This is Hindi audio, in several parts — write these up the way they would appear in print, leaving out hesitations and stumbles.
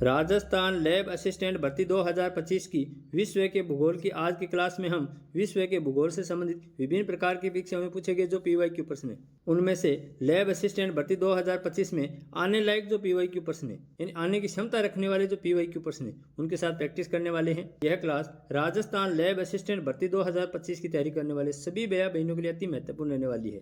राजस्थान लैब असिस्टेंट भर्ती 2025 की विश्व के भूगोल की आज की क्लास में हम विश्व के भूगोल से संबंधित विभिन्न प्रकार की विषयों में पूछे गए जो पीवाईक्यू प्रश्न है उनमें से लैब असिस्टेंट भर्ती 2025 में आने लायक जो पीवाईक्यू प्रश्न है यानी आने की क्षमता रखने वाले जो पीवाईक्यू प्रश्न है उनके साथ प्रैक्टिस करने वाले हैं। यह क्लास राजस्थान लैब असिस्टेंट भर्ती 2025 की तैयारी करने वाले सभी भैया बहनों के लिए अति महत्वपूर्ण रहने वाली है।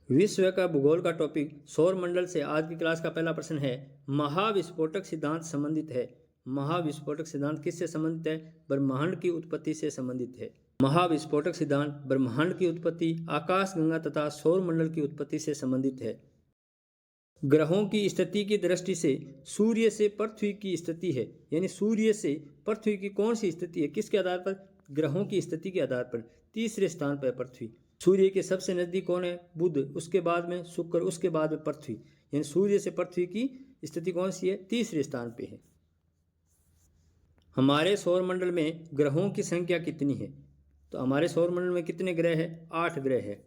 विश्व का भूगोल का टॉपिक सौर मंडल से आज की क्लास का पहला प्रश्न है, महाविस्फोटक सिद्धांत संबंधित है। महाविस्फोटक सिद्धांत किससे संबंधित है? ब्रह्मांड की उत्पत्ति से संबंधित है। महाविस्फोटक सिद्धांत ब्रह्मांड की उत्पत्ति, आकाशगंगा तथा सौर मंडल की उत्पत्ति से संबंधित है। ग्रहों की स्थिति की दृष्टि से सूर्य से पृथ्वी की स्थिति है, यानी सूर्य से पृथ्वी की कौन सी स्थिति है, किसके आधार पर? ग्रहों की स्थिति के आधार पर तीसरे स्थान पर पृथ्वी। सूर्य के सबसे नजदीक कौन है? बुध, उसके बाद में शुक्र, उसके बाद में पृथ्वी, यानी सूर्य से पृथ्वी की स्थिति कौन सी है? तीसरे स्थान पे है। हमारे सौर मंडल में ग्रहों की संख्या कितनी है? तो हमारे सौर मंडल में कितने ग्रह हैं? 8 ग्रह है।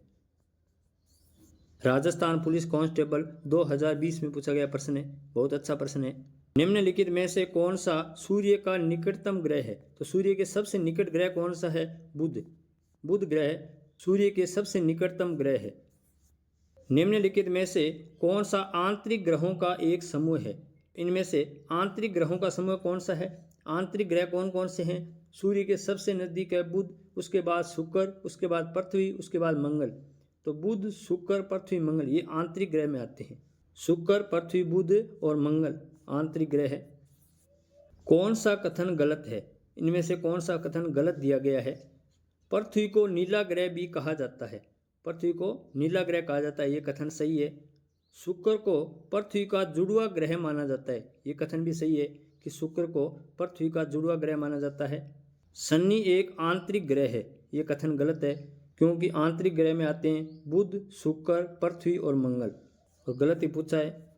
राजस्थान पुलिस कांस्टेबल 2020 में पूछा गया प्रश्न है, बहुत अच्छा प्रश्न है। निम्नलिखित में से कौन सा सूर्य का निकटतम ग्रह है? तो सूर्य के सबसे निकट ग्रह कौन सा है? बुध। बुध ग्रह सूर्य के सबसे निकटतम ग्रह है। निम्नलिखित में से कौन सा आंतरिक ग्रहों का एक समूह है? इनमें से आंतरिक ग्रहों का समूह कौन सा है? आंतरिक ग्रह कौन कौन से हैं? सूर्य के सबसे नजदीक है बुध, उसके बाद शुक्र, उसके बाद पृथ्वी, उसके बाद मंगल। तो बुध, शुक्र, पृथ्वी, मंगल ये आंतरिक ग्रह में आते हैं। शुक्र, पृथ्वी, बुध और मंगल आंतरिक ग्रह है। कौन सा कथन गलत है? इनमें से कौन सा कथन गलत दिया गया है? पृथ्वी को नीला ग्रह भी कहा जाता है। पृथ्वी को नीला ग्रह कहा जाता है, ये कथन सही है। शुक्र को पृथ्वी का जुड़वा ग्रह माना जाता है, ये कथन भी सही है कि शुक्र को पृथ्वी का जुड़वा ग्रह माना जाता है। शनि एक आंतरिक ग्रह है, ये कथन गलत है क्योंकि आंतरिक ग्रह में आते हैं बुध, शुक्र, पृथ्वी और मंगल, और गलत ही पूछा है।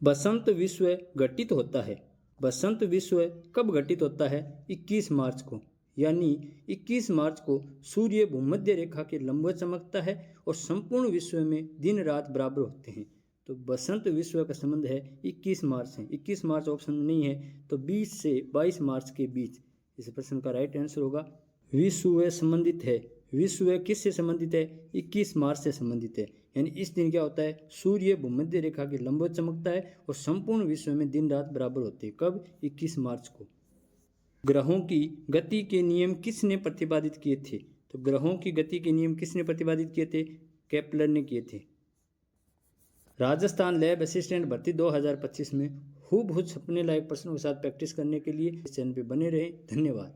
बसंत विश्व घटित होता है। बसंत विश्व कब घटित होता है? 21 मार्च को, यानी 21 मार्च को सूर्य भूमध्य रेखा के लंबवत चमकता है और संपूर्ण विश्व में दिन रात बराबर होते हैं। तो बसंत विश्व का संबंध है 21 मार्च से। 21 मार्च ऑप्शन में नहीं है, तो 20 से 22 मार्च के बीच इस प्रश्न का राइट आंसर होगा। विश्व संबंधित है। विश्व किससे संबंधित है? 21 मार्च से संबंधित है, यानी इस दिन क्या होता है? सूर्य भूमध्य रेखा के लंबवत चमकता है और संपूर्ण विश्व में दिन रात बराबर होते हैं। कब? 21 मार्च को। ग्रहों की गति के नियम किसने प्रतिपादित किए थे? तो ग्रहों की गति के नियम किसने प्रतिपादित किए थे? केपलर ने किए थे। राजस्थान लैब असिस्टेंट भर्ती 2025 में खूब छपने लायक प्रश्नों के साथ प्रैक्टिस करने के लिए इस चैनल पे बने रहें। धन्यवाद।